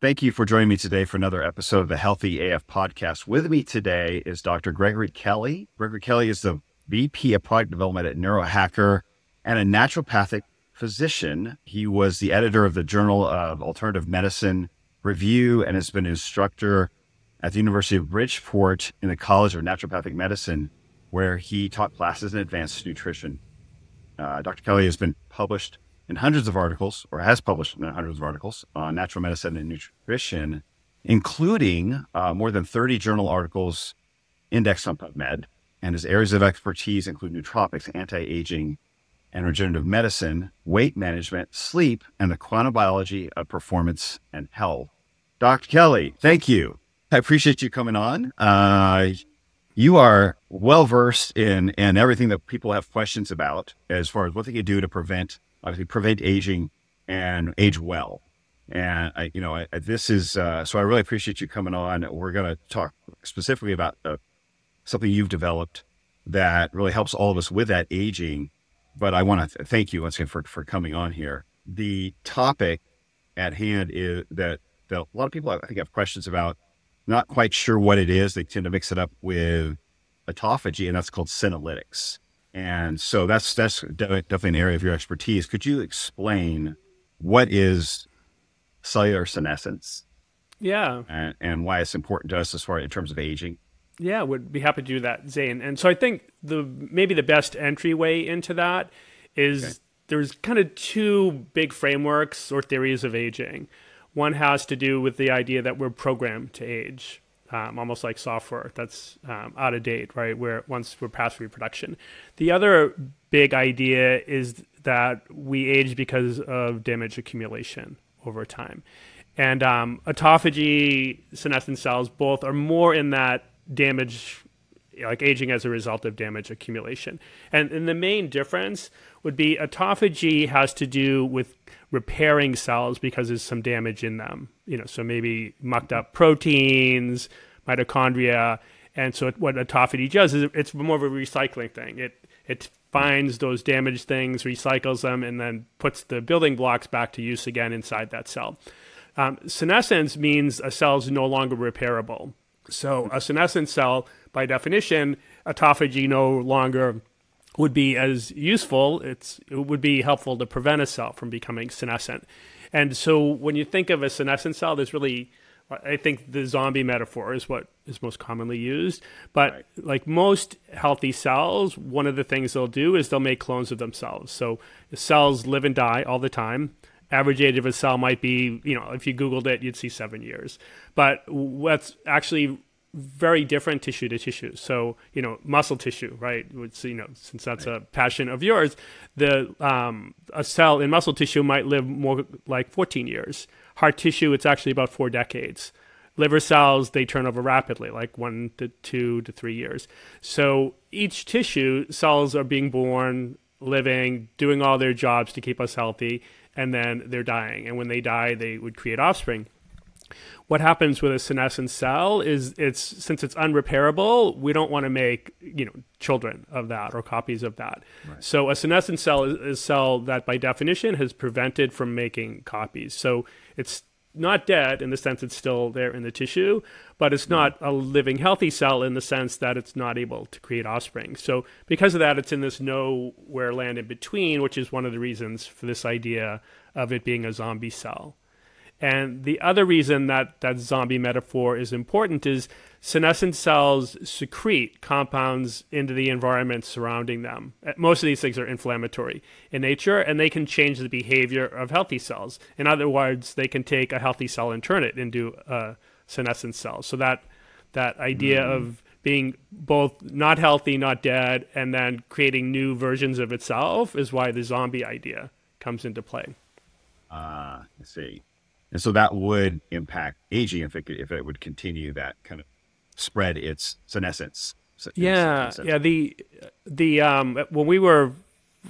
Thank you for joining me today for another episode of the Healthy AF podcast. With me today is Dr. Gregory Kelly. Gregory Kelly is the VP of Product Development at Neurohacker and a naturopathic physician. He was the editor of the Journal of Alternative Medicine Review and has been an instructor at the University of Bridgeport in the College of Naturopathic Medicine, where he taught classes in advanced nutrition. Dr. Kelly has been published in hundreds of articles, or has published in hundreds of articles on natural medicine and nutrition, including more than 30 journal articles indexed on PubMed. And his areas of expertise include nootropics, anti-aging and regenerative medicine, weight management, sleep, and the chronobiology of performance and health. Dr. Kelly, thank you. I appreciate you coming on. You are well-versed in everything that people have questions about as far as what they can do to prevent aging and age well. And this is, so I really appreciate you coming on. We're going to talk specifically about something you've developed that really helps all of us with that aging. But I want to thank you once again for coming on here. The topic at hand is that a lot of people, I think, have questions about, not quite sure what it is. They tend to mix it up with autophagy, and that's called senolytics. And so that's definitely an area of your expertise. Could you explain what is cellular senescence? Yeah. And why it's important to us as far in terms of aging? Yeah, would be happy to do that, Zane. And so I think maybe the best entryway into that is there's kind of two big frameworks or theories of aging. One has to do with the idea that we're programmed to age. Almost like software that's out of date, right? Where once we're past reproduction. The other big idea is that we age because of damage accumulation over time. And autophagy, senescent cells, both are more in that damage, like aging as a result of damage accumulation. And the main difference would be autophagy has to do with repairing cells because there's some damage in them. So maybe mucked up proteins, mitochondria. And so what autophagy does is it's more of a recycling thing. It finds those damaged things, recycles them, and then puts the building blocks back to use again inside that cell. Senescence means a cell is no longer repairable. So a senescent cell, by definition, autophagy no longer would be as useful. It would be helpful to prevent a cell from becoming senescent. And so when you think of a senescent cell, there's really, I think the zombie metaphor is what is most commonly used. But like most healthy cells, one of the things they'll do is they'll make clones of themselves. So the cells live and die all the time. Average age of a cell might be, if you Googled it, you'd see 7 years. But what's actually very different tissue to tissue. So, muscle tissue, right? Which, since that's a passion of yours, a cell in muscle tissue might live more like 14 years. Heart tissue, it's actually about 4 decades. Liver cells, they turn over rapidly, like 1 to 2 to 3 years. So each tissue, cells are being born, living, doing all their jobs to keep us healthy, and then they're dying. And when they die, they would create offspring. What happens with a senescent cell is since it's unrepairable, we don't want to make children of that or copies of that. Right. So a senescent cell is a cell that by definition has prevented from making copies. So it's not dead in the sense it's still there in the tissue, but it's not a living healthy cell in the sense that it's not able to create offspring. So because of that, it's in this nowhere land in between, which is one of the reasons for this idea of it being a zombie cell. And the other reason that zombie metaphor is important is senescent cells secrete compounds into the environment surrounding them. Most of these things are inflammatory in nature, and they can change the behavior of healthy cells. In other words, they can take a healthy cell and turn it into a senescent cell. So that idea of being both not healthy, not dead, and then creating new versions of itself is why the zombie idea comes into play. I see. And so that would impact aging if it would continue that kind of spread its senescence. Yeah. When we were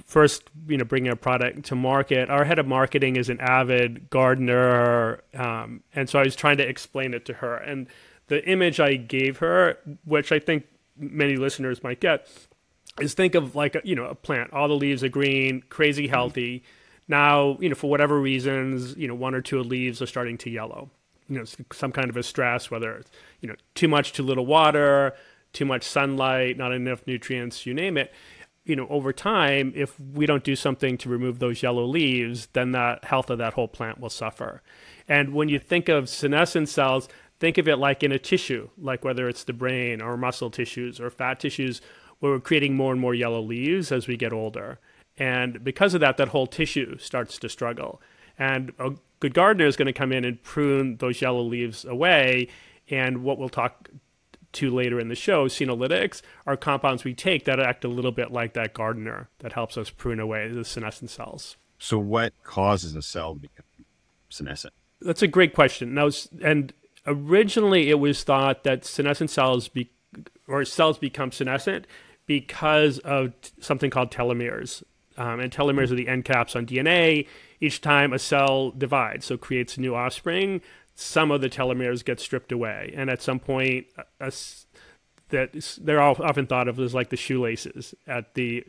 first, bringing a product to market, our head of marketing is an avid gardener, and so I was trying to explain it to her. And the image I gave her, which I think many listeners might get, is think of like a plant. All the leaves are green, crazy healthy. Now, for whatever reasons, 1 or 2 leaves are starting to yellow. some kind of a stress, whether it's, too much, too little water, too much sunlight, not enough nutrients, you name it, over time, if we don't do something to remove those yellow leaves, then the health of that whole plant will suffer. And when you think of senescent cells, think of it like in a tissue, like whether it's the brain or muscle tissues or fat tissues, where we're creating more and more yellow leaves as we get older. And because of that, that whole tissue starts to struggle. And a good gardener is going to come in and prune those yellow leaves away. And what we'll talk to later in the show, senolytics, are compounds we take that act a little bit like that gardener that helps us prune away the senescent cells. So what causes a cell to become senescent? That's a great question. Now, and originally it was thought that senescent cells cells become senescent because of something called telomeres. And telomeres are the end caps on DNA. Each time a cell divides, so creates new offspring, some of the telomeres get stripped away. And at some point, that they're all often thought of as like the shoelaces at the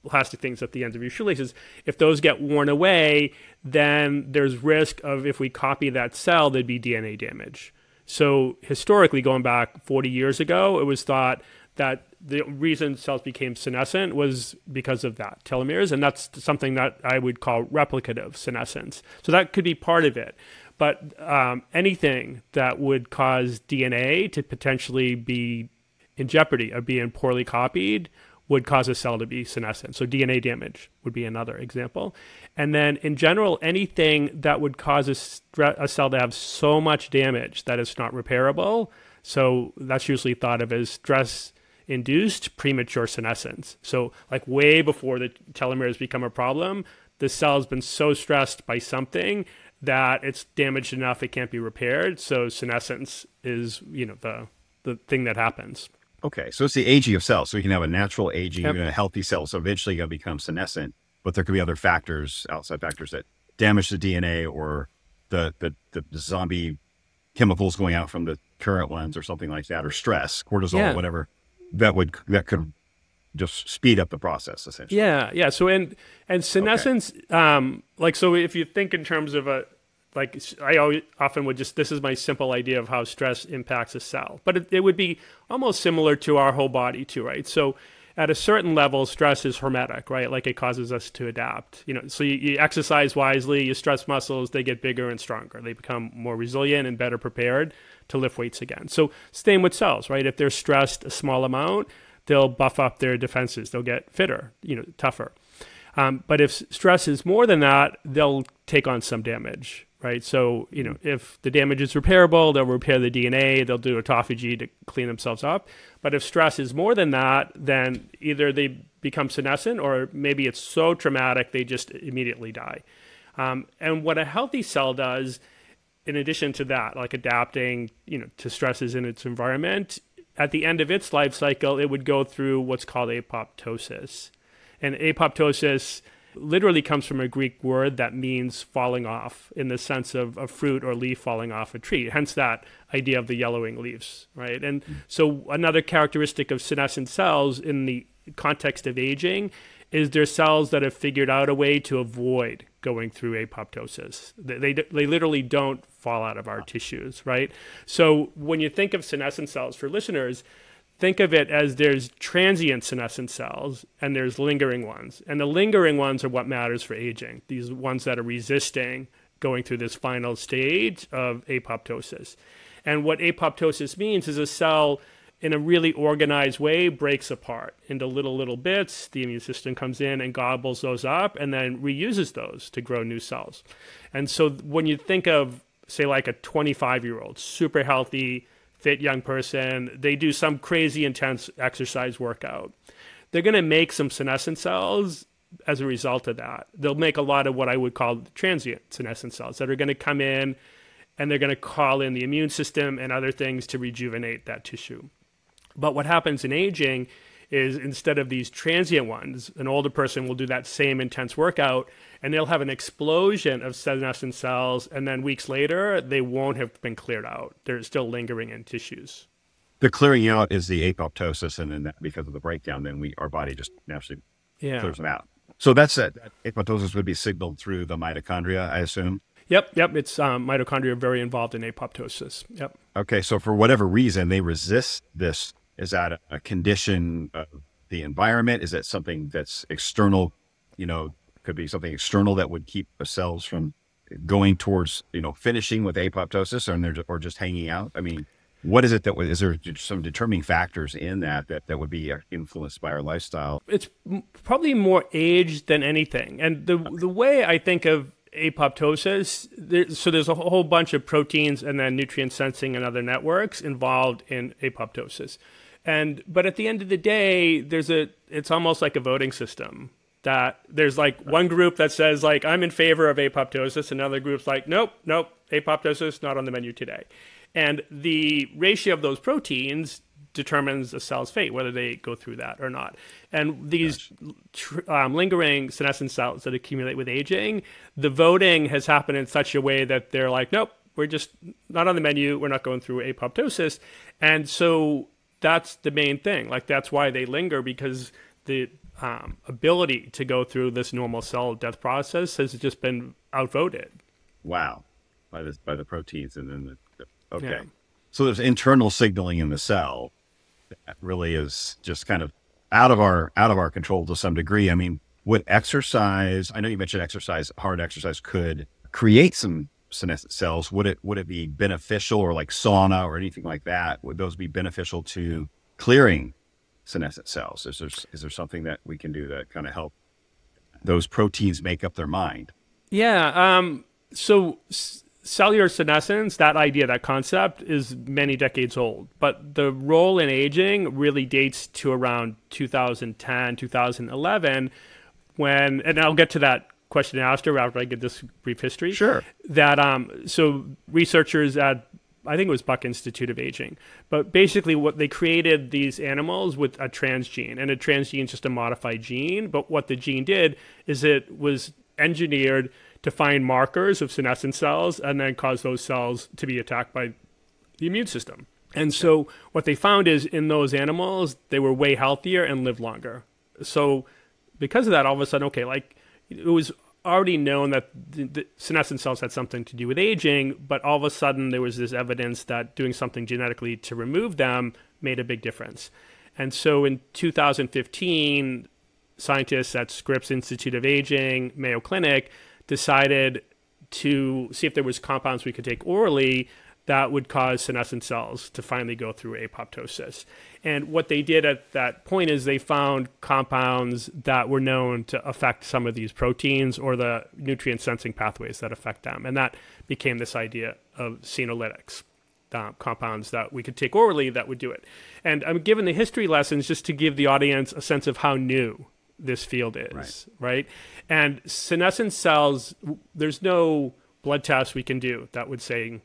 plastic things at the ends of your shoelaces. If those get worn away, then there's risk of, if we copy that cell, there'd be DNA damage. So historically, going back 40 years ago, it was thought that the reason cells became senescent was because of that, telomeres, and that's something that I would call replicative senescence. So that could be part of it. But anything that would cause DNA to potentially be in jeopardy of being poorly copied would cause a cell to be senescent. So DNA damage would be another example. And then in general, anything that would cause a cell to have so much damage that it's not repairable. So that's usually thought of as stress-induced premature senescence. So like way before the telomeres become a problem, the cell's been so stressed by something that it's damaged enough it can't be repaired. So senescence is, the thing that happens. Okay, so it's the aging of cells. So you can have a natural aging Yep. and a healthy cell. So eventually you'll become senescent, but there could be other factors, outside factors that damage the DNA or the zombie chemicals going out from the current ones or something like that, or stress, cortisol, whatever, that could just speed up the process essentially. Yeah. So and senescence, so if you think in terms of I often would this is my simple idea of how stress impacts a cell, but it would be almost similar to our whole body too, right? So at a certain level, stress is hormetic, right? Like it causes us to adapt, so you exercise wisely, you stress muscles, they get bigger and stronger. They become more resilient and better prepared to lift weights again. So same with cells, right? If they're stressed a small amount, they'll buff up their defenses. They'll get fitter, tougher. But if stress is more than that, they'll take on some damage, right? So, if the damage is repairable, they'll repair the DNA, they'll do autophagy to clean themselves up. But if stress is more than that, then either they become senescent or maybe it's so traumatic they just immediately die. And what a healthy cell does, in addition to that, like adapting, to stresses in its environment, at the end of its life cycle, it would go through what's called apoptosis. And apoptosis literally comes from a Greek word that means falling off, in the sense of a fruit or leaf falling off a tree, hence that idea of the yellowing leaves, right? And so another characteristic of senescent cells in the context of aging is they're cells that have figured out a way to avoid going through apoptosis. They literally don't fall out of our tissues, right? So when you think of senescent cells, for listeners, think of it as there's transient senescent cells and there's lingering ones. And the lingering ones are what matters for aging, these ones that are resisting going through this final stage of apoptosis. And what apoptosis means is a cell in a really organized way breaks apart into little bits. The immune system comes in and gobbles those up and then reuses those to grow new cells. And so when you think of, say, like a 25-year-old, super healthy, fit young person, they do some crazy intense exercise workout, they're going to make some senescent cells as a result of that. They'll make a lot of what I would call transient senescent cells that are going to come in and they're going to call in the immune system and other things to rejuvenate that tissue. But what happens in aging is, instead of these transient ones, an older person will do that same intense workout and they'll have an explosion of senescent cells, and then weeks later, they won't have been cleared out. They're still lingering in tissues. The clearing out is the apoptosis, and then that, because of the breakdown, then our body just naturally clears them out. So that's it. Apoptosis would be signaled through the mitochondria, I assume? Yep. It's mitochondria are very involved in apoptosis. Yep. Okay, so for whatever reason, they resist this. Is that a condition of the environment? Is that something that's external? Could be something external that would keep the cells from going towards, finishing with apoptosis, or just hanging out. I mean, what is it is there some determining factors in that would be influenced by our lifestyle? It's probably more age than anything. And the way I think of apoptosis, there's a whole bunch of proteins and then nutrient sensing and other networks involved in apoptosis. But at the end of the day, it's almost like a voting system, that there's like one group that says like, I'm in favor of apoptosis, and another group's like, nope, apoptosis not on the menu today. And the ratio of those proteins determines a cell's fate, whether they go through that or not. And these lingering senescent cells that accumulate with aging, the voting has happened in such a way that they're like, nope, we're just not on the menu. We're not going through apoptosis. And so that's the main thing. Like, that's why they linger, because the ability to go through this normal cell death process has just been outvoted. Wow. By the proteins. And then okay. Yeah. So there's internal signaling in the cell that really is just kind of out of our control to some degree. I mean, would exercise, I know you mentioned exercise, hard exercise could create some senescent cells. Would it be beneficial, or like sauna or anything like that? Would those be beneficial to clearing senescent cells? Is there something that we can do that kind of help those proteins make up their mind? Yeah. So cellular senescence, that idea, that concept, is many decades old, but the role in aging really dates to around 2010, 2011, and I'll get to that question after I get this brief history. Sure. That so researchers at, I think it was Buck Institute of Aging, but basically what they created these animals with a transgene, and a transgene is just a modified gene. But what the gene did is it was engineered to find markers of senescent cells and then cause those cells to be attacked by the immune system. And so what they found is in those animals, they were way healthier and lived longer. So because of that, all of a sudden, okay, like it was already known that the senescent cells had something to do with aging, but all of a sudden there was this evidence that doing something genetically to remove them made a big difference. And so in 2015, scientists at Scripps Institute of Aging, Mayo Clinic, decided to see if there was compounds we could take orally that would cause senescent cells to finally go through apoptosis. And what they did at that point is they found compounds that were known to affect some of these proteins or the nutrient sensing pathways that affect them. And that became this idea of senolytics, compounds that we could take orally that would do it. And I'm giving the history lessons just to give the audience a sense of how new this field is, right? And senescent cells, there's no blood test we can do that would say,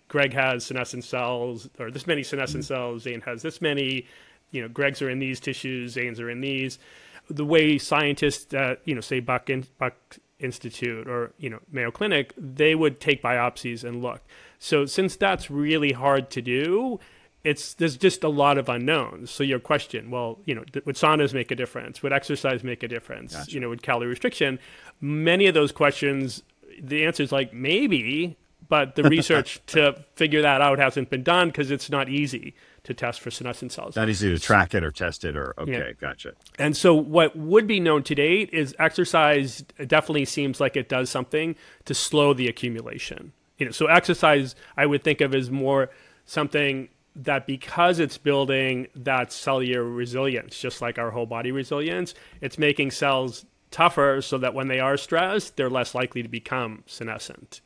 Greg has senescent cells, or this many senescent cells, Zane has this many, Greg's are in these tissues, Zane's are in these. The way scientists at, say Buck Institute or, Mayo Clinic, they would take biopsies and look. So since that's really hard to do, there's just a lot of unknowns. So your question, well, would saunas make a difference? Would exercise make a difference? Gotcha. Would calorie restriction? Many of those questions, the answer is like maybe, but the research to figure that out hasn't been done because it's not easy to test for senescent cells. Not easy to track it or test it okay, Gotcha. And so what would be known to date is exercise definitely seems like it does something to slow the accumulation. So exercise I would think of as more something that, because it's building that cellular resilience, just like our whole body resilience, it's making cells tougher so that when they are stressed, they're less likely to become senescent.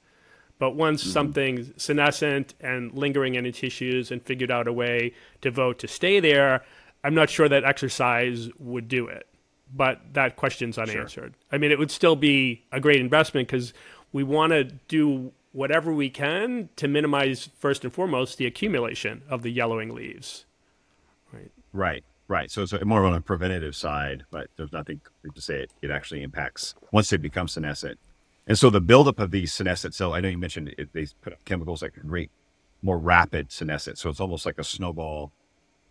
But once something's senescent and lingering in the tissues and figured out a way to vote to stay there, I'm not sure that exercise would do it. But that question's unanswered. Sure. I mean, it would still be a great investment because we want to do whatever we can to minimize, first and foremost, the accumulation of the yellowing leaves. Right. So it's more on a preventative side, but there's nothing to say it actually impacts once they become senescent. And so the buildup of these senescent cells, I know you mentioned they put up chemicals that can create more rapid senescence. So it's almost like a snowball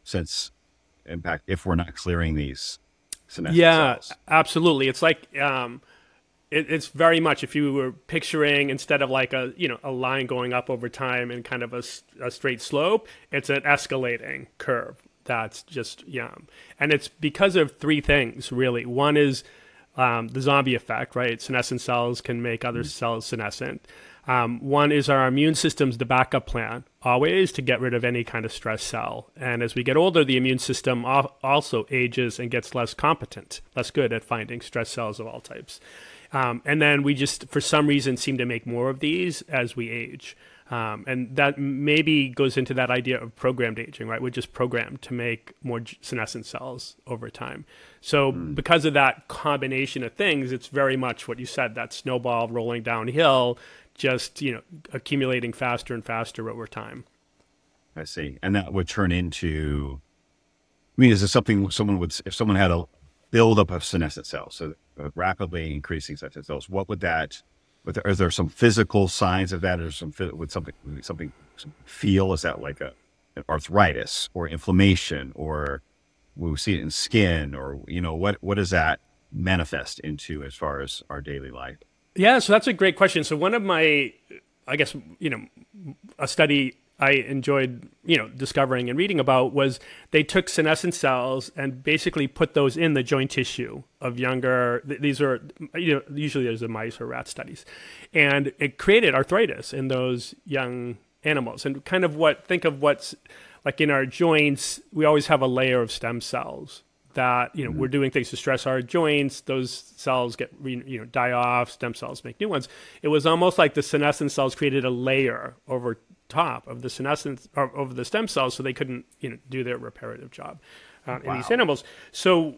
sense impact if we're not clearing these senescent cells. Yeah, absolutely. It's like it's very much, if you were picturing, instead of like a line going up over time and kind of a straight slope, it's an escalating curve. That's just and it's because of three things really. One is the zombie effect, right? Senescent cells can make other cells senescent. One is our immune system's the backup plan, always to get rid of any kind of stress cell. And as we get older, the immune system also ages and gets less competent, less good at finding stress cells of all types. And then we just, for some reason, seem to make more of these as we age. And that maybe goes into that idea of programmed aging, right? We're just programmed to make more senescent cells over time. So because of that combination of things, it's very much what you said, that snowball rolling downhill, just, accumulating faster and faster over time. I see. And that would turn into, is it something if someone had a buildup of senescent cells, so rapidly increasing senescent cells, what would that, is there some physical signs of that, or some feel? Is that like an arthritis or inflammation, or will we see it in skin, or, what does that manifest into as far as our daily life? Yeah, so that's a great question. So one of my, I guess, a study I enjoyed, discovering and reading about was they took senescent cells and basically put those in the joint tissue of younger, these are, usually there's a mice or rat studies, and it created arthritis in those young animals. And kind of think of what's like in our joints, we always have a layer of stem cells that, we're doing things to stress our joints. Those cells get, die off, stem cells make new ones. It was almost like the senescent cells created a layer over top of the senescence, or over the stem cells, so they couldn't, do their reparative job in these animals. So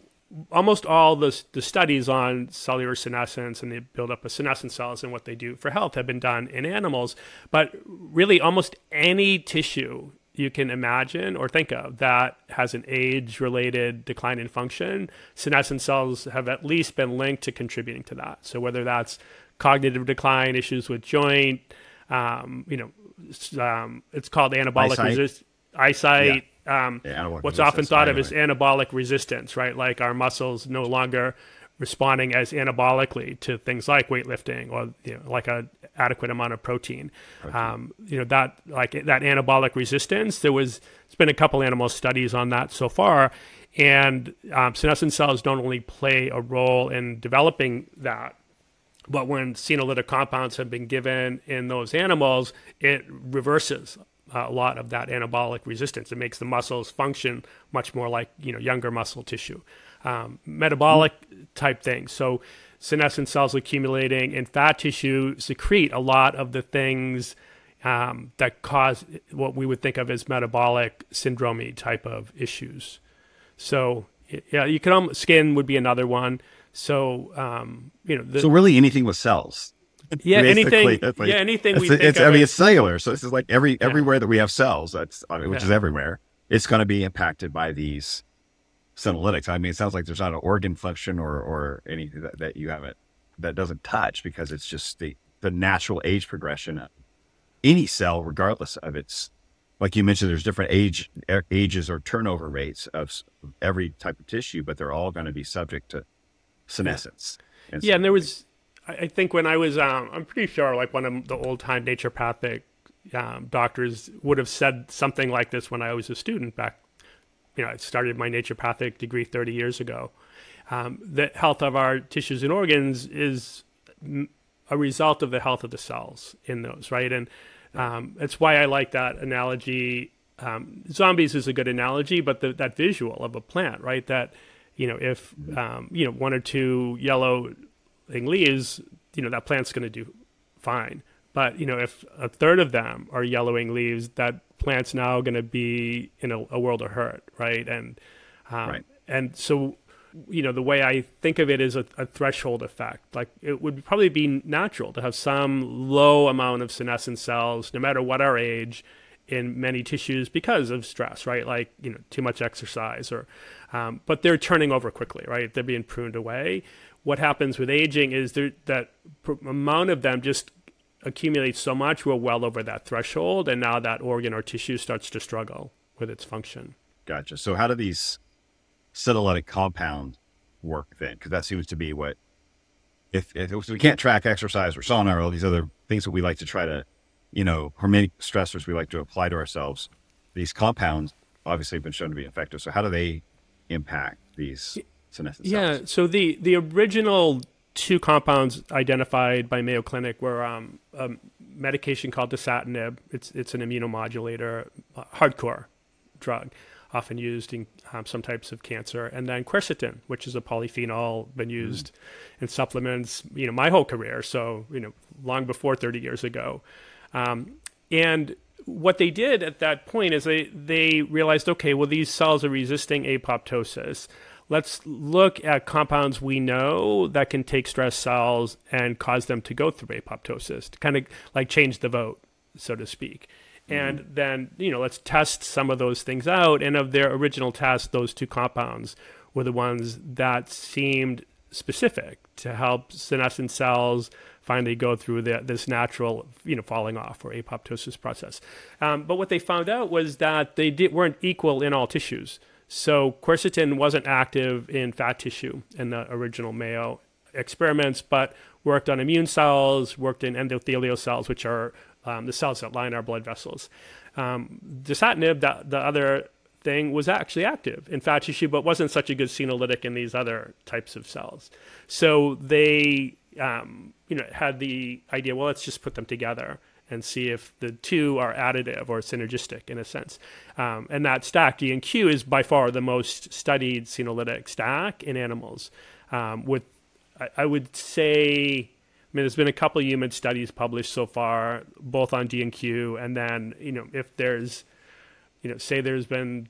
almost all the studies on cellular senescence and the buildup of senescent cells and what they do for health have been done in animals. But really almost any tissue you can imagine or think of that has an age-related decline in function, senescent cells have at least been linked to contributing to that. So whether that's cognitive decline, issues with joint, it's called anabolic eyesight. What's often thought of as anabolic resistance, right? Like our muscles no longer responding as anabolically to things like weightlifting or like a adequate amount of protein. That anabolic resistance. There's been a couple animal studies on that so far, and senescent cells don't only play a role in developing that, but when senolytic compounds have been given in those animals, it reverses a lot of that anabolic resistance. It makes the muscles function much more like younger muscle tissue. Metabolic type things. So senescent cells accumulating in fat tissue secrete a lot of the things that cause what we would think of as metabolic syndrome type of issues. So you can skin would be another one. So so really anything with cells. Yeah, anything. Anything we think of. It's cellular. So this is like everywhere that we have cells. Which is everywhere. It's going to be impacted by these senolytics. It sounds like there's not an organ function or anything that you haven't, that doesn't touch, because it's just the natural age progression of any cell, regardless of its, like you mentioned, there's different ages or turnover rates of every type of tissue, but they're all going to be subject to senescence. And there was, I think when I was, I'm pretty sure like one of the old time naturopathic doctors would have said something like this when I was a student back. I started my naturopathic degree 30 years ago. The health of our tissues and organs is a result of the health of the cells in those, right? And that's why I like that analogy. Zombies is a good analogy, but that visual of a plant, right? That, if, one or two yellow leaves, that plant's going to do fine. But, if a third of them are yellowing leaves, that plant's now going to be in a world of hurt, right? And and so, the way I think of it is a threshold effect. Like it would probably be natural to have some low amount of senescent cells, no matter what our age, in many tissues because of stress, right? Like, too much exercise or, but they're turning over quickly, right? They're being pruned away. What happens with aging is that amount of them just accumulates so much, we're well over that threshold, and now that organ or tissue starts to struggle with its function. Gotcha. So how do these senolytic compounds work then? Because that seems to be what if we can't track exercise or sauna or all these other things that we like to try to, hormetic stressors we like to apply to ourselves, these compounds obviously have been shown to be effective. So how do they impact these senescent cells? Yeah, so the original two compounds identified by Mayo Clinic were a medication called dasatinib. It's an immunomodulator, hardcore drug, often used in some types of cancer, and then quercetin, which is a polyphenol, been used in supplements, my whole career. So, long before 30 years ago. And what they did at that point is they realized, okay, well, these cells are resisting apoptosis. Let's look at compounds we know that can take stress cells and cause them to go through apoptosis, to kind of like change the vote, so to speak. And then, let's test some of those things out. And of their original test, those two compounds were the ones that seemed specific to help senescent cells finally go through this natural, falling off or apoptosis process. But what they found out was that they weren't equal in all tissues. So quercetin wasn't active in fat tissue in the original Mayo experiments, but worked on immune cells, worked in endothelial cells, which are the cells that line our blood vessels. Dasatinib, the other thing, was actually active in fat tissue, but wasn't such a good senolytic in these other types of cells. So they, had the idea, well, let's just put them together and see if the two are additive or synergistic in a sense. And that stack, D and Q, is by far the most studied senolytic stack in animals. I would say, there's been a couple of human studies published so far, both on D and Q, and then, if there's, say there's been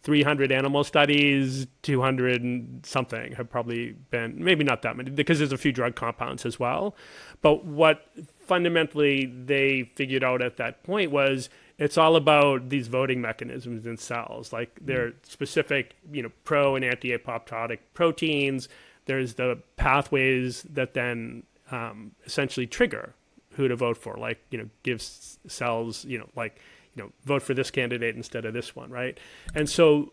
300 animal studies, 200 and something have probably been, maybe not that many, because there's a few drug compounds as well. But what fundamentally they figured out at that point was it's all about these voting mechanisms in cells. Like they're specific, pro and anti-apoptotic proteins. There's the pathways that then essentially trigger who to vote for, like, gives cells, vote for this candidate instead of this one, right? And so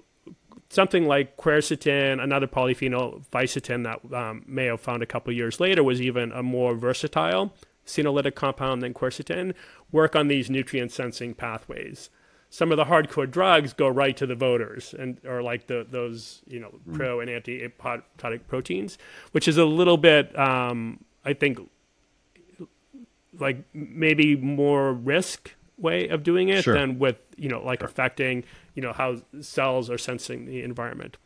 something like quercetin, another polyphenol, fisetin, that Mayo found a couple years later was even a more versatile senolytic compound than quercetin, work on these nutrient sensing pathways. Some of the hardcore drugs go right to the voters or like those pro and anti-apoptotic proteins, which is a little bit, I think, like maybe more risk way of doing it than with, affecting, how cells are sensing the environment.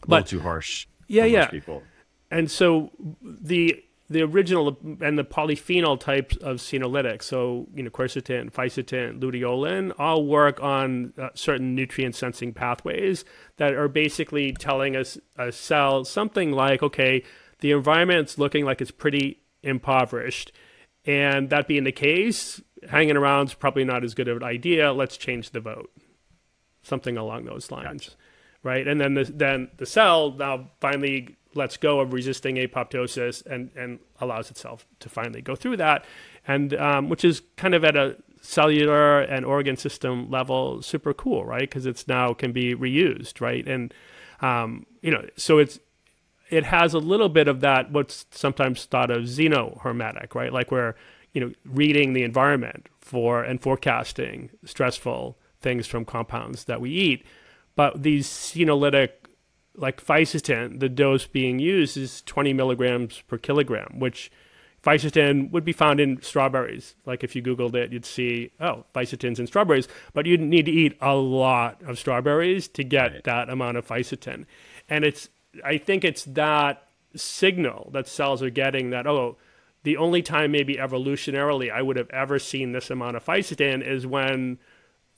A little too harsh. Yeah, for most people. And so the original and the polyphenol types of senolytics, so, quercetin, fisetin, luteolin, all work on certain nutrient sensing pathways that are basically telling us a cell something like, okay, the environment's looking like it's pretty impoverished. And that being the case, hanging around is probably not as good of an idea. Let's change the vote. Something along those lines. Gotcha. Right? And then the cell now finally lets go of resisting apoptosis and allows itself to finally go through that. And which is kind of at a cellular and organ system level super cool, right? Because it's now can be reused, right? And, so it has a little bit of that, what's sometimes thought of xenohermetic, right? Like we're, reading the environment and forecasting stressful things from compounds that we eat. But these senolytic, like fisetin, the dose being used is 20 milligrams per kilogram, which fisetin would be found in strawberries. Like if you Googled it, you'd see, fisetin's in strawberries, but you'd need to eat a lot of strawberries to get that amount of fisetin. And I think it's that signal that cells are getting that, the only time maybe evolutionarily I would have ever seen this amount of fisetin is when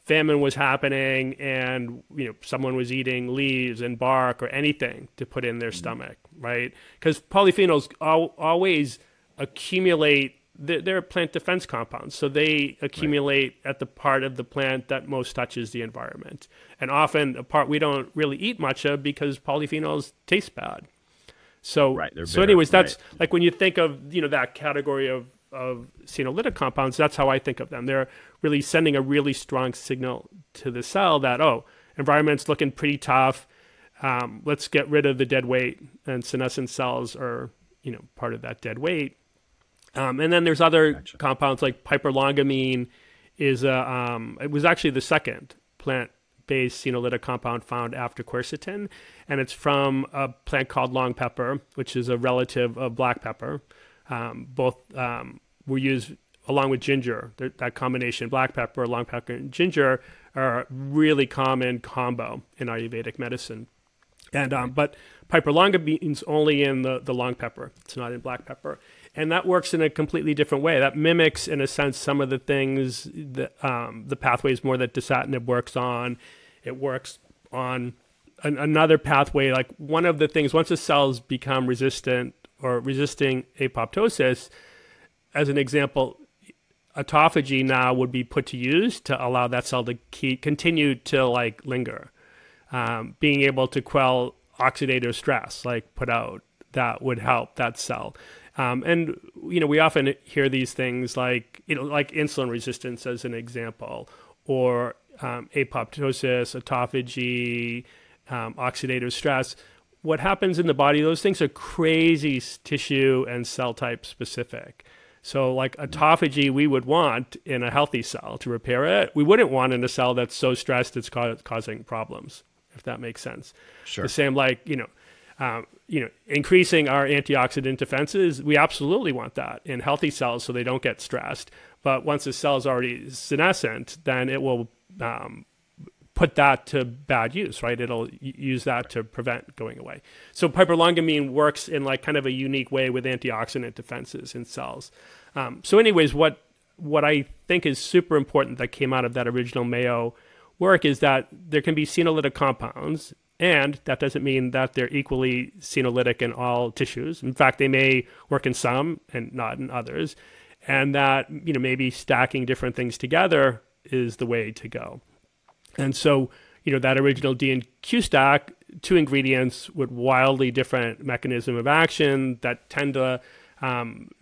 famine was happening and, someone was eating leaves and bark or anything to put in their stomach, right? Because polyphenols always accumulate, they're plant defense compounds. So they accumulate at the part of the plant that most touches the environment. And often a part we don't really eat much of because polyphenols taste bad. So, anyways, that's like when you think of, that category of senolytic compounds, that's how I think of them. They're really sending a really strong signal to the cell that, environment's looking pretty tough. Let's get rid of the dead weight, and senescent cells are part of that dead weight. And then there's other compounds like piperlongumine it was actually the second plant-based senolytic compound found after quercetin, and it's from a plant called long pepper, which is a relative of black pepper. Both were used along with ginger. That combination, black pepper, long pepper, and ginger, are a really common combo in Ayurvedic medicine. And but piperlongumine's only in the long pepper. It's not in black pepper. And that works in a completely different way. That mimics, in a sense, some of the things that the pathways more that dasatinib works on. It works on another pathway. Like one of the things, once the cells become resistant or resisting apoptosis, as an example, autophagy now would be put to use to allow that cell to continue to like linger. Being able to quell oxidative stress, like put out, that would help that cell. And we often hear these things like like insulin resistance as an example, or apoptosis, autophagy, oxidative stress. What happens in the body? Those things are crazy tissue and cell type specific. So like autophagy, we would want in a healthy cell to repair it. We wouldn't want in a cell that's so stressed it's causing problems, if that makes sense. Sure. The same like, increasing our antioxidant defenses, we absolutely want that in healthy cells so they don't get stressed. But once the cell is already senescent, then it will put that to bad use, right? It'll use that to prevent going away. So piperlongumine works in like kind of a unique way with antioxidant defenses in cells. So anyways, what I think is super important that came out of that original Mayo work is that there can be senolytic compounds, and that doesn't mean that they're equally senolytic in all tissues. In fact, they may work in some and not in others, and that maybe stacking different things together is the way to go. And so, that original D and Q stack, two ingredients with wildly different mechanism of action that tend to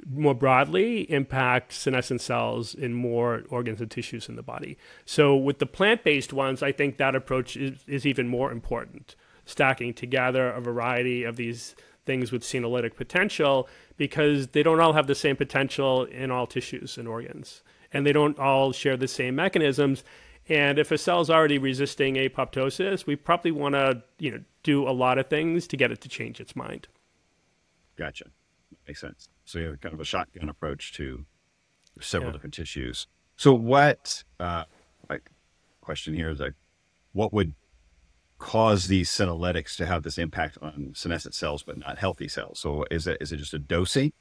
more broadly impact senescent cells in more organs and tissues in the body. So with the plant-based ones, I think that approach is even more important, stacking together a variety of these things with senolytic potential, because they don't all have the same potential in all tissues and organs, and they don't all share the same mechanisms. And if a cell's already resisting apoptosis, we probably want to, do a lot of things to get it to change its mind. Gotcha. Makes sense. So you have kind of a shotgun approach to several different tissues. So what, question here is like, what would cause these senolytics to have this impact on senescent cells, but not healthy cells? So is it just a dosing?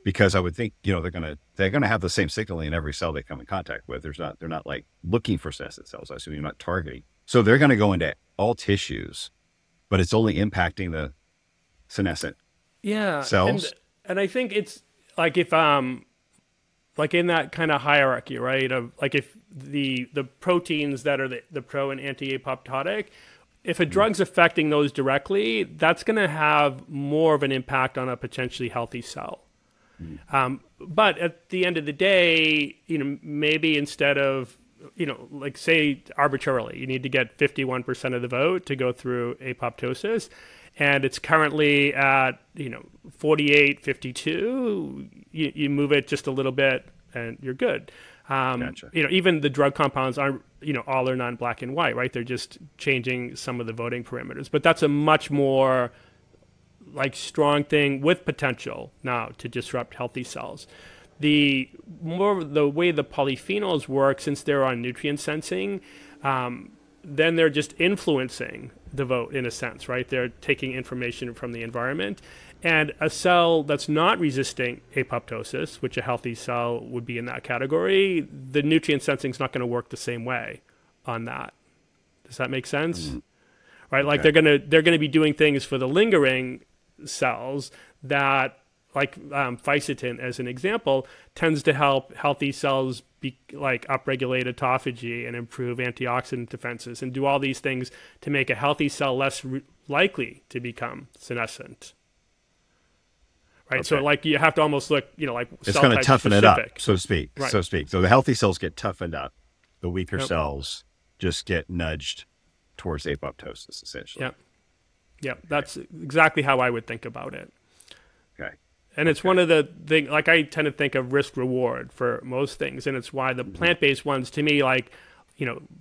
Because I would think, they're going to have the same signaling in every cell they come in contact with. They're not like looking for senescent cells. I assume you're not targeting. So they're going to go into all tissues, but it's only impacting the senescent cells. And I think it's like if like in that kind of hierarchy, right? Of like if the proteins that are the pro and anti-apoptotic, if a drug's affecting those directly, that's going to have more of an impact on a potentially healthy cell. But at the end of the day, maybe instead of, like say arbitrarily, you need to get 51% of the vote to go through apoptosis, and it's currently at, 48, 52, you move it just a little bit and you're good. Gotcha. Even the drug compounds aren't, all or none black and white, right? They're just changing some of the voting parameters, but that's a much more like strong thing with potential now to disrupt healthy cells. The way the polyphenols work, since they're on nutrient sensing, then they're just influencing the vote in a sense, right? They're taking information from the environment. And a cell that's not resisting apoptosis, which a healthy cell would be in that category, the nutrient sensing is not going to work the same way on that. Does that make sense? Mm-hmm. Right? Like they're gonna be doing things for the lingering cells that, like fisetin as an example, tends to help healthy cells upregulate autophagy and improve antioxidant defenses and do all these things to make a healthy cell less likely to become senescent. Right. Okay. So like you have to almost look, like it's going to toughen specific. It up, so to speak. Right. So to speak. So the healthy cells get toughened up. The weaker cells just get nudged towards apoptosis, essentially. Yep. That's exactly how I would think about it. Okay. And it's one of the things, like I tend to think of risk reward for most things. And it's why the plant-based ones, to me, like,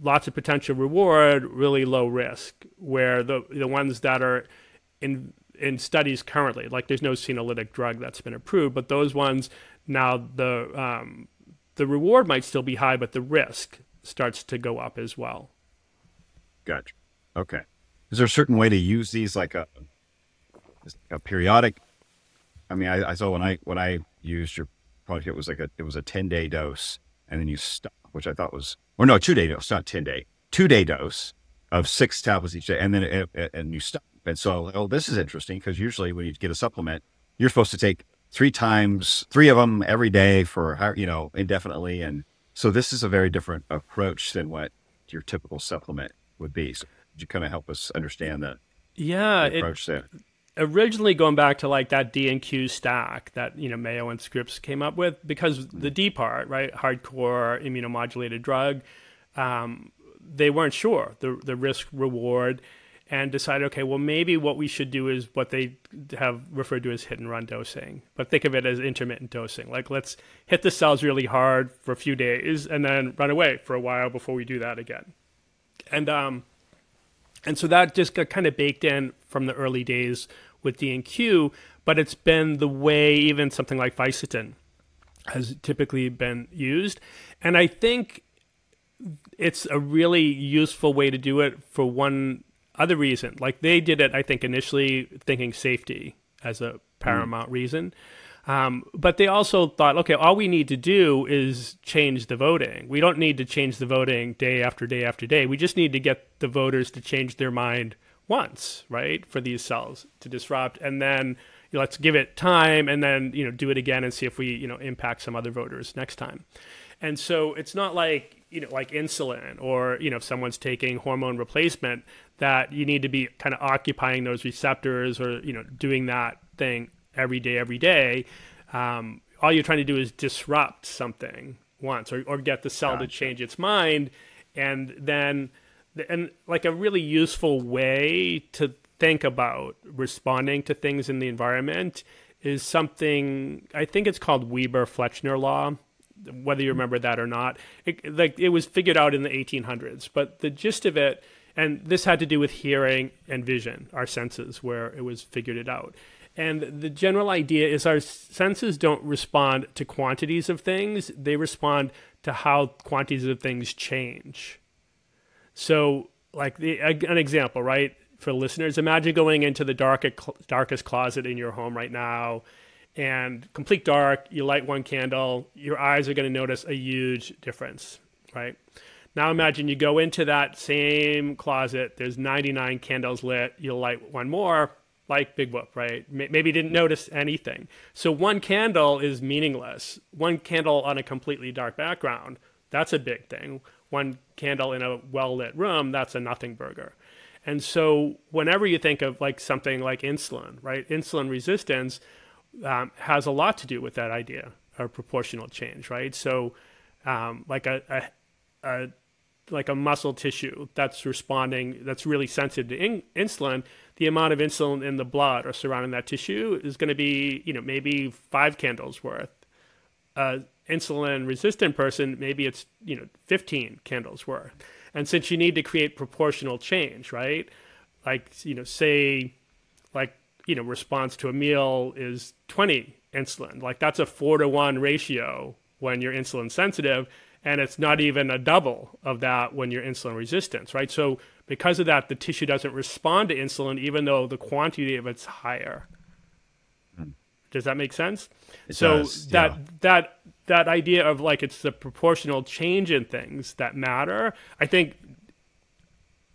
lots of potential reward, really low risk, where the ones that are in studies currently, like there's no senolytic drug that's been approved, but those ones now the reward might still be high, but the risk starts to go up as well. Gotcha. Okay. Is there a certain way to use these, like a periodic? I mean, I saw when I used your product, it was a 10-day dose, and then you stop, which I thought was, or no, 2-day dose, not 10-day, 2-day dose of 6 tablets each day, and then and you stop. And so, this is interesting, because usually when you get a supplement, you're supposed to take 3 of them every day for, indefinitely. And so this is a very different approach than what your typical supplement would be. So could you kind of help us understand the approach there? Originally, going back to like that D and Q stack that Mayo and Scripps came up with, because the D part, right, hardcore immunomodulated drug, they weren't sure the risk reward, and decided, okay, well, maybe what we should do is what they have referred to as hit and run dosing, but think of it as intermittent dosing. Like, let's hit the cells really hard for a few days and then run away for a while before we do that again. And so that just got kind of baked in from the early days with D and Q, but it's been the way even something like fisetin has typically been used. And I think it's a really useful way to do it for one other reason. Like, they did it, I think, initially thinking safety as a paramount reason. But they also thought, okay, all we need to do is change the voting. We don't need to change the voting day after day after day. We just need to get the voters to change their mind once, right, for these cells to disrupt. And then let's give it time, and then do it again and see if we impact some other voters next time. And so it's not like like insulin, or if someone's taking hormone replacement, that you need to be kind of occupying those receptors, or doing that thing every day. All you're trying to do is disrupt something once, or get the cell to change its mind. And then like a really useful way to think about responding to things in the environment is something, I think it's called Weber-Fechner law, whether you remember that or not. It was figured out in the 1800s, but the gist of it, and this had to do with hearing and vision, our senses, where it was figured it out. And the general idea is our senses don't respond to quantities of things. They respond to how quantities of things change. So like an example, right, for listeners, imagine going into the darkest closet in your home right now, and complete dark, you light one candle, your eyes are going to notice a huge difference, right? Now imagine you go into that same closet, there's 99 candles lit, you'll light one more, like big whoop, right? Maybe you didn't notice anything. So one candle is meaningless. One candle on a completely dark background, that's a big thing. One candle in a well-lit room, that's a nothing burger. And so whenever you think of like something like insulin, right? Insulin resistance has a lot to do with that idea of proportional change, right? So like a muscle tissue that's responding, that's really sensitive to insulin, the amount of insulin in the blood or surrounding that tissue is going to be, maybe 5 candles worth. Insulin resistant person, maybe it's, 15 candles worth. And since you need to create proportional change, right? Like, say, like, response to a meal is 20 insulin. Like, that's a 4-to-1 ratio when you're insulin sensitive. And it's not even a double of that when you're insulin resistant, right? So because of that, the tissue doesn't respond to insulin, even though the quantity of it's higher. Does that make sense? It so does, yeah. that idea of like it's the proportional change in things that matter, I think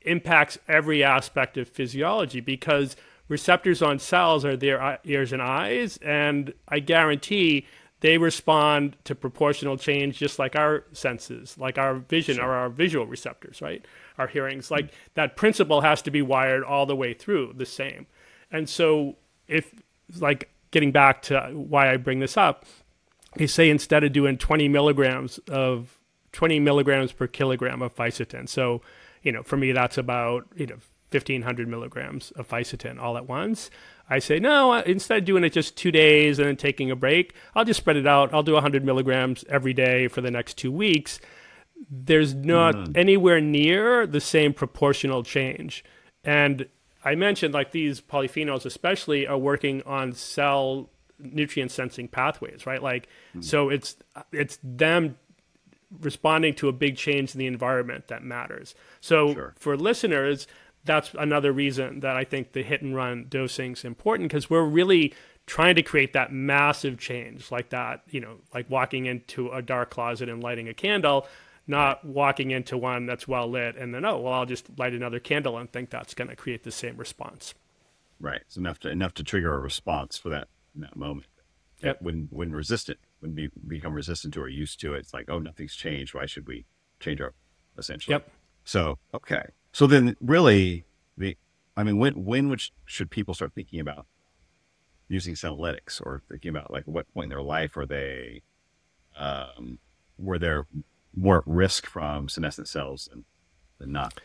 impacts every aspect of physiology, because receptors on cells are their ears and eyes, and I guarantee they respond to proportional change just like our senses, like our vision or our visual receptors, right? Our hearings, like that principle has to be wired all the way through the same. And so if, like, getting back to why I bring this up, they say instead of doing 20 milligrams per kilogram of fisetin. So, for me, that's about, 1,500 milligrams of fisetin all at once. I say, no, instead of doing it just 2 days and then taking a break, I'll just spread it out. I'll do 100 milligrams every day for the next 2 weeks. There's not anywhere near the same proportional change. And I mentioned like these polyphenols especially are working on cell nutrient sensing pathways, right? Like, so it's them responding to a big change in the environment that matters. So for listeners, that's another reason that I think the hit and run dosing is important, because we're really trying to create that massive change like that, you know, like walking into a dark closet and lighting a candle, not walking into one that's well lit and then, oh, well, I'll just light another candle and think that's going to create the same response. Right. It's enough to trigger a response for that in that moment. Yep. When resistant, when we become resistant to or used to it, it's like, oh, nothing's changed. Why should we change our, essentially? Yep. So, okay. So then really when should people start thinking about using senolytics, or thinking about like what point in their life are they, where they're more at risk from senescent cells than not?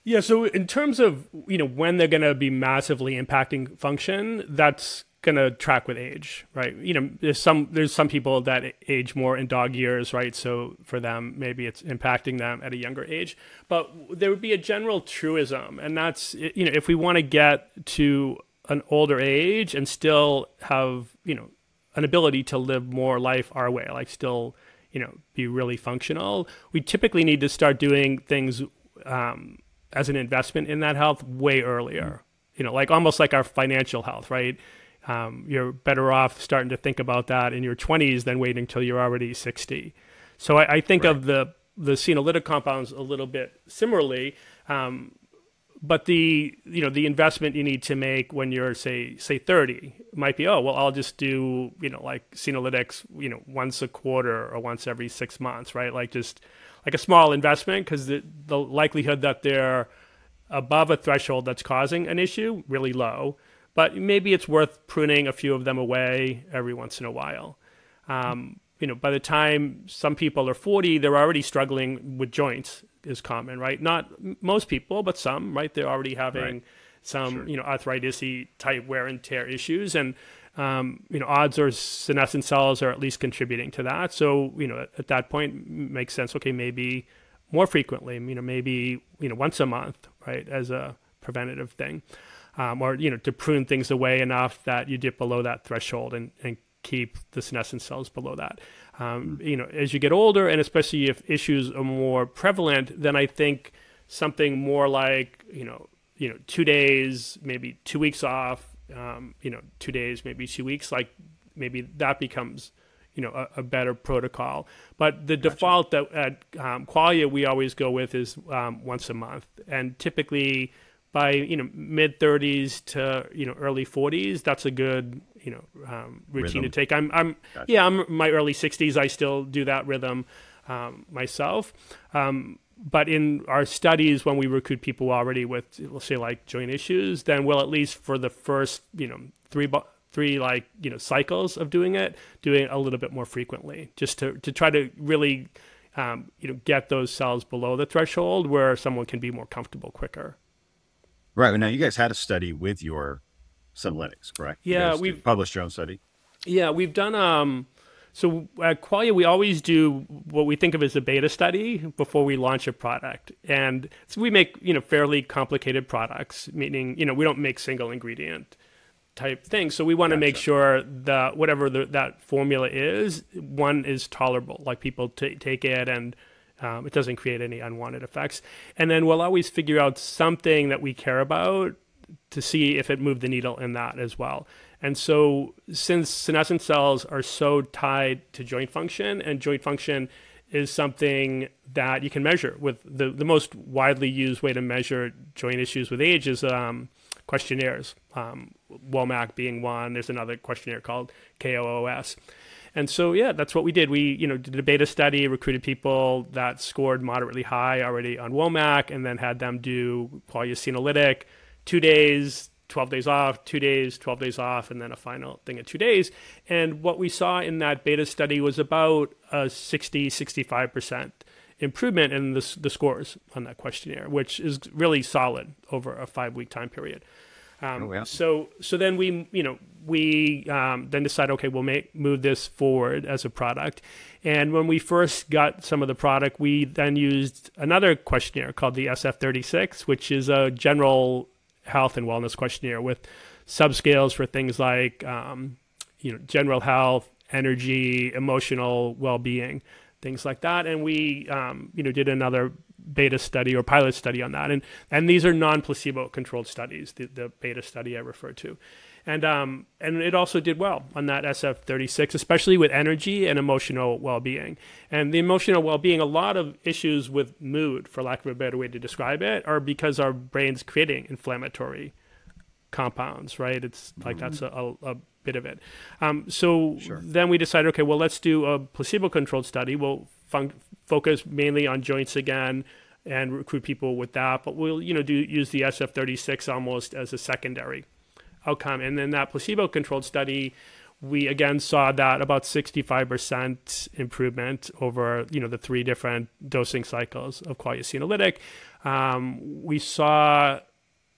Yeah. So in terms of, you know, when they're going to be massively impacting function, that's going to track with age, right? You know, there's some people that age more in dog years, right? So for them, maybe it's impacting them at a younger age, but there would be a general truism. And that's, you know, if we want to get to an older age and still have, you know, an ability to live more life our way, like still, you know, be really functional, we typically need to start doing things as an investment in that health way earlier, you know, like almost like our financial health, right? You're better off starting to think about that in your 20s than waiting until you're already 60. So I think of the senolytic compounds a little bit similarly, but the investment you need to make when you're say 30 might be, oh, well, I'll just do, you know, like senolytics, you know, once a quarter or once every 6 months, right? Like just like a small investment, because the likelihood that they're above a threshold that's causing an issue really low. But maybe it's worth pruning a few of them away every once in a while. You know, by the time some people are 40, they're already struggling with joints is common, right? Not most people, but some, right? They're already having some, you know, arthritis-y type wear and tear issues. And, you know, odds are senescent cells are at least contributing to that. So, you know, at that point, makes sense. Okay, maybe more frequently, you know, maybe, you know, once a month, right? As a preventative thing. Or, you know, to prune things away enough that you dip below that threshold and keep the senescent cells below that. You know, as you get older, and especially if issues are more prevalent, then I think something more like, you know, 2 days, maybe 2 weeks off, you know, 2 days, maybe 2 weeks, like maybe that becomes, you know, a better protocol. But the default that at Qualia we always go with is once a month. And typically by, you know, mid 30s to, you know, early 40s, that's a good, you know, routine to take. I'm in my early 60s. I still do that rhythm myself. But in our studies, when we recruit people already with, let's say, like joint issues, then we'll at least for the first, you know, three like, you know, cycles of doing it a little bit more frequently, just to try to really, you know, get those cells below the threshold where someone can be more comfortable quicker. Right. Now, you guys had a study with your senolytics, correct? Yeah, we've published your own study. Yeah, we've done. So at Qualia, we always do what we think of as a beta study before we launch a product, and so we make, you know, fairly complicated products. Meaning, you know, we don't make single ingredient type things. So we want to make sure that whatever that formula is, one is tolerable, like people take it and it doesn't create any unwanted effects. And then we'll always figure out something that we care about to see if it moved the needle in that as well. And so since senescent cells are so tied to joint function, and joint function is something that you can measure with the most widely used way to measure joint issues with age is questionnaires, WOMAC being one. There's another questionnaire called KOOS. And so, yeah, that's what we did. We, you know, did a beta study, recruited people that scored moderately high already on WOMAC, and then had them do Qualia senolytic, 2 days, 12 days off, 2 days, 12 days off, and then a final thing at 2 days. And what we saw in that beta study was about a 65% improvement in the scores on that questionnaire, which is really solid over a 5-week time period. So then we then decide, okay, we'll move this forward as a product. And when we first got some of the product, we then used another questionnaire called the SF36, which is a general health and wellness questionnaire with subscales for things like, general health, energy, emotional well-being, things like that. And we, did another beta study or pilot study on that. And these are non-placebo controlled studies, the beta study I referred to. And it also did well on that SF36, especially with energy and emotional well-being. And the emotional well-being, a lot of issues with mood, for lack of a better way to describe it, are because our brain's creating inflammatory compounds, right? It's like that's a bit of it. Then we decided, okay, well, let's do a placebo-controlled study. We'll focus mainly on joints again and recruit people with that, but we'll use the SF36 almost as a secondary outcome. And then that placebo-controlled study, we again saw that about 65% improvement over the 3 different dosing cycles of quality senolytic. We saw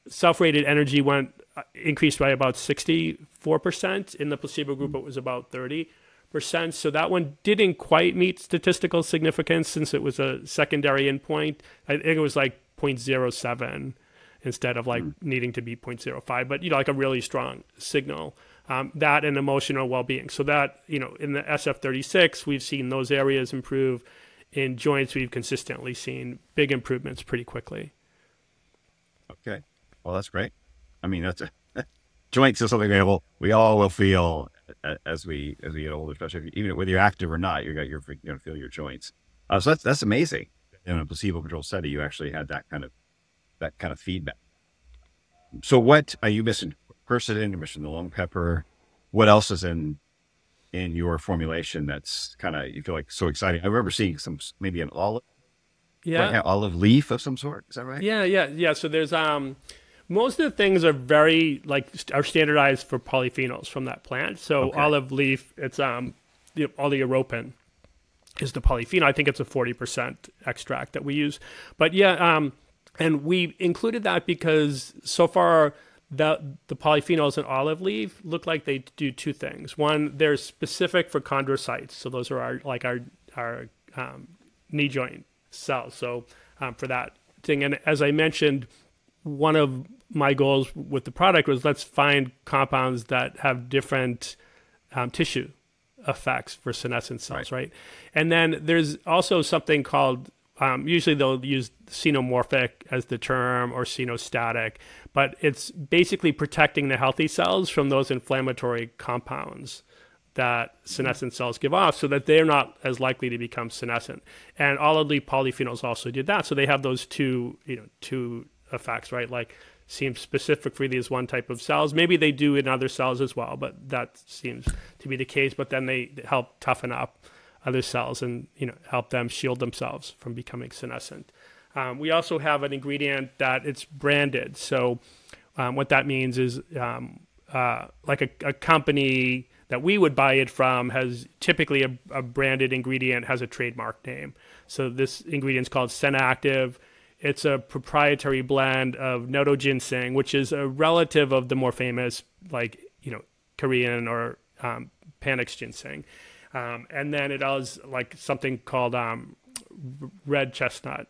self-rated energy increased by about 64%. In the placebo group, it was about 30%. So that one didn't quite meet statistical significance since it was a secondary endpoint. I think it was like 0.07 instead of like needing to be 0.05, but like a really strong signal. That and emotional well-being. So that, in the SF36, we've seen those areas improve. In joints, we've consistently seen big improvements pretty quickly. Okay. Well, that's great. I mean, joints is something we all will feel as we get older, especially even whether you're active or not. You're going to feel your joints. So that's amazing. In a placebo-controlled study, you actually had that kind of feedback. So what are you missing? Quercetin, you're missing the long pepper. What else is in your formulation that's kind of you feel like so exciting? I remember seeing maybe an olive leaf of some sort. Is that right? Yeah. So there's most of the things are are standardized for polyphenols from that plant. So olive leaf, it's oleoropin is the polyphenol. I think it's a 40% extract that we use. But and we included that because so far the polyphenols in olive leaf look like they do 2 things. One, they're specific for chondrocytes. So those are our knee joint cells. So for that thing. And as I mentioned, one of my goals with the product was let's find compounds that have different tissue effects for senescent cells, right? And then there's also something called, usually they'll use xenomorphic as the term or xenostatic, but it's basically protecting the healthy cells from those inflammatory compounds that senescent cells give off so that they're not as likely to become senescent. And olive leaf polyphenols also did that. So they have those two effects, right? Like seems specific for these one type of cells. Maybe they do in other cells as well, but that seems to be the case. But then they help toughen up other cells and help them shield themselves from becoming senescent. We also have an ingredient that it's branded. So what that means is like a company that we would buy it from has typically a branded ingredient, has a trademark name. So this ingredient is called Senactive. It's a proprietary blend of noto ginseng, which is a relative of the more famous, Korean or Panax ginseng. And then it has something called red chestnut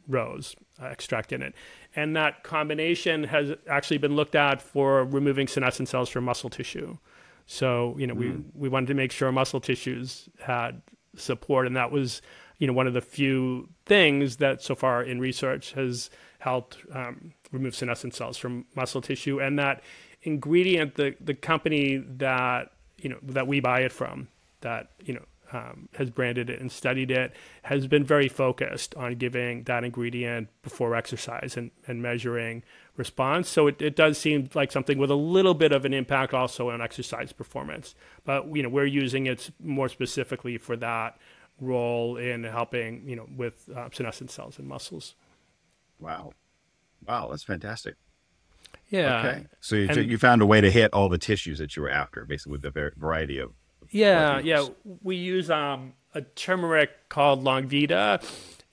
rose extract in it. And that combination has actually been looked at for removing senescent cells from muscle tissue. So, we wanted to make sure muscle tissues had support, and that was one of the few things that so far in research has helped remove senescent cells from muscle tissue. And that ingredient, the company that we buy it from, that has branded it and studied it, has been very focused on giving that ingredient before exercise and measuring response. So it does seem like something with a little bit of an impact also on exercise performance. But we're using it more specifically for that role in helping with senescent cells and muscles. Wow, that's fantastic. Yeah. Okay, so you found a way to hit all the tissues that you were after, basically with the variety of we use a turmeric called Longvita,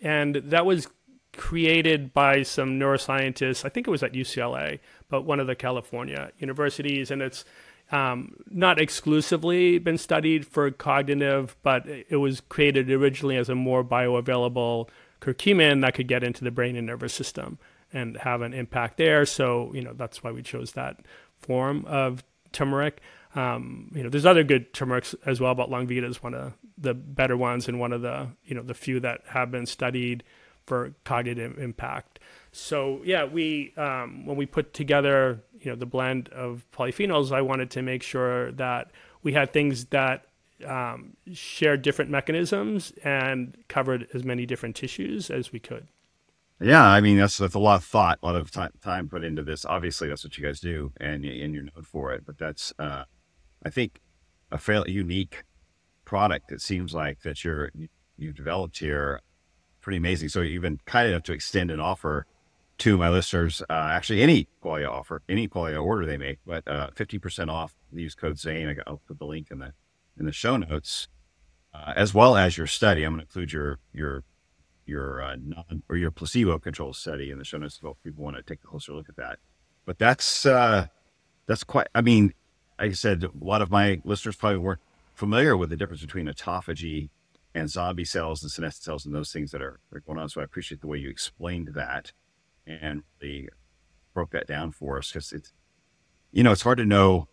And that was created by some neuroscientists. I think it was at UCLA, but one of the California universities. And it's not exclusively been studied for cognitive, but it was created originally as a more bioavailable curcumin that could get into the brain and nervous system and have an impact there. So, that's why we chose that form of turmeric. There's other good turmerics as well, but Longvita is one of the better ones and one of the, the few that have been studied for cognitive impact. So yeah, we when we put together, the blend of polyphenols, I wanted to make sure that we had things that shared different mechanisms and covered as many different tissues as we could. Yeah, I mean, that's a lot of thought, a lot of time put into this. Obviously, that's what you guys do, and you're known for it. But that's, I think, a fairly unique product. It seems like that you've developed here, pretty amazing. So you've been kind enough to extend an offer to my listeners. Actually, any Qualia order they make, but 50% off. Use code Zane. I'll put the link in the show notes, as well as your study. I'm going to include your placebo control study in the show notes as well if people want to take a closer look at that. But that's quite, I mean, like I said, a lot of my listeners probably weren't familiar with the difference between autophagy and zombie cells and senescent cells and those things that are going on. So I appreciate the way you explained that and really broke that down for us, because it's hard to know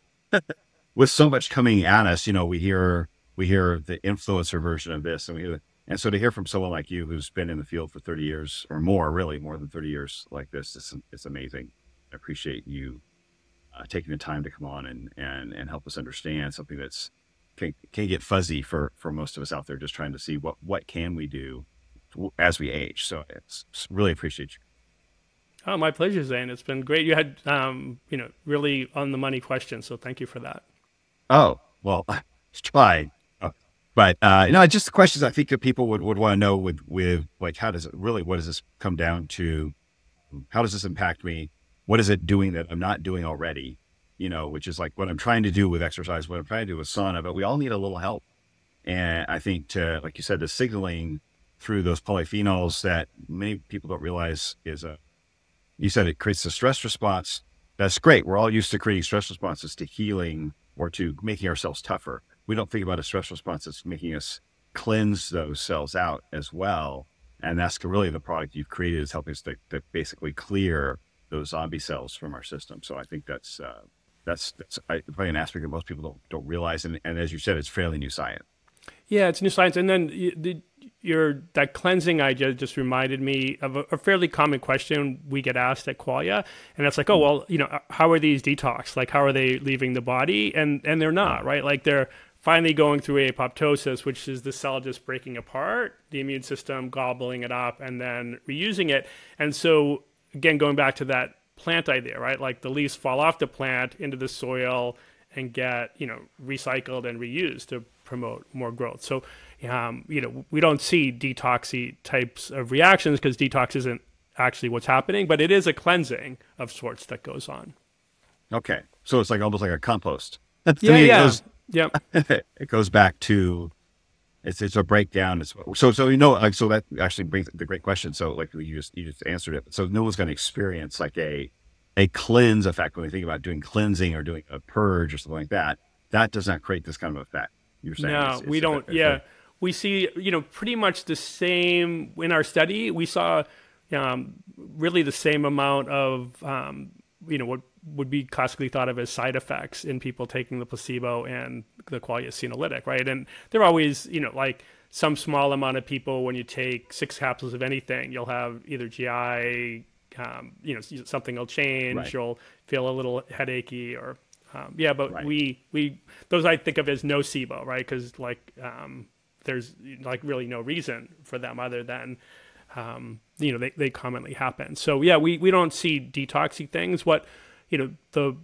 with so much coming at us. We hear the influencer version of this, and so to hear from someone like you who's been in the field for 30 years or more, really more than 30 years like this, it's amazing. I appreciate you taking the time to come on and help us understand something that's can get fuzzy for most of us out there, just trying to see what can we do as we age. So it's really appreciate you. Oh, my pleasure, Zane. It's been great. You had, really on the money questions. So thank you for that. Oh, well, it's tried. But, just the questions I think that people would want to know with like, what does this come down to? How does this impact me? What is it doing that I'm not doing already? Which is like what I'm trying to do with exercise, what I'm trying to do with sauna, but we all need a little help. And I think like you said, the signaling through those polyphenols that many people don't realize you said it creates a stress response. That's great. We're all used to creating stress responses to healing or to making ourselves tougher. We don't think about a stress response that's making us cleanse those cells out as well. And that's really the product you've created, is helping us to basically clear those zombie cells from our system. So I think that's probably an aspect that most people don't realize. And as you said, it's fairly new science. Yeah, it's new science. And then that cleansing idea just reminded me of a fairly common question we get asked at Qualia. And that's like, oh, well, how are these detox? Like, how are they leaving the body? And they're not, right? Like, they're finally going through apoptosis, which is the cell just breaking apart, the immune system gobbling it up, and then reusing it. And so, again, going back to that plant idea, right? Like, the leaves fall off the plant into the soil and get, recycled and reused to promote more growth. So, we don't see detoxy types of reactions because detox isn't actually what's happening, but it is a cleansing of sorts that goes on. Okay. So it's like almost like a compost. Yeah. It goes back to it's a breakdown. So that actually brings the great question. So like you just answered it. So no one's going to experience like a cleanse effect when we think about doing cleansing or doing a purge or something like that. That does not create this kind of effect. You're saying no, we don't. We see pretty much the same in our study. We saw really the same amount of what would be classically thought of as side effects in people taking the placebo and the Qualia senolytic, right? And they're always, like some small amount of people, when you take 6 capsules of anything, you'll have either GI, something will change, right. You'll feel a little headachy or, but right. we those I think of as nocebo, right? Because there's like really no reason for them other than, they commonly happen. So yeah, we don't see detoxy things. What, the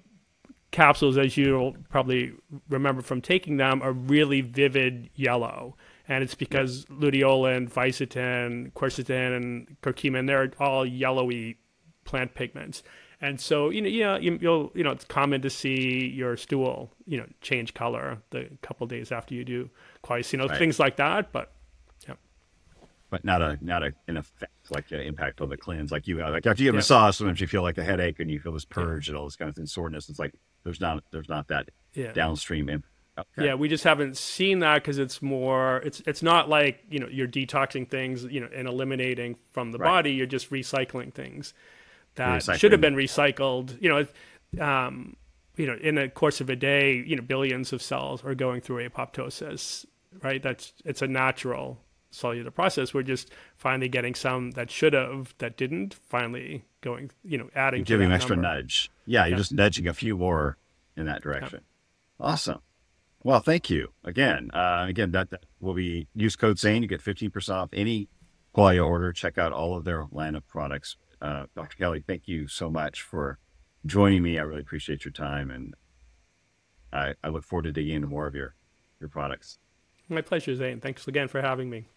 capsules, as you'll probably remember from taking them, are really vivid yellow. And it's because luteolin, fisetin, quercetin, and curcumin, they're all yellowy plant pigments. And so, you'll it's common to see your stool, change color the couple days after you do Qualia, right. Things like that. But but not an effect like an impact on the cleanse like you have. Like after you have a massage, sometimes you feel like a headache and you feel this purge and all this kind of thing, soreness. It's like there's not that downstream impact. Okay. Yeah, we just haven't seen that because it's more. It's not like you're detoxing things and eliminating from the body. You're just recycling things that should have been recycled. In the course of a day, billions of cells are going through apoptosis. Right, it's a natural cellular process. We're just finally getting some that should have, that didn't, finally going, adding. You're giving an extra nudge. Yeah, you're just nudging a few more in that direction. Awesome. Well, thank you again. That will be, use code Zane. You get 15% off any Qualia order. Check out all of their line of products. Dr. Kelly, thank you so much for joining me. I really appreciate your time, and I look forward to digging into more of your products. My pleasure, Zane. Thanks again for having me.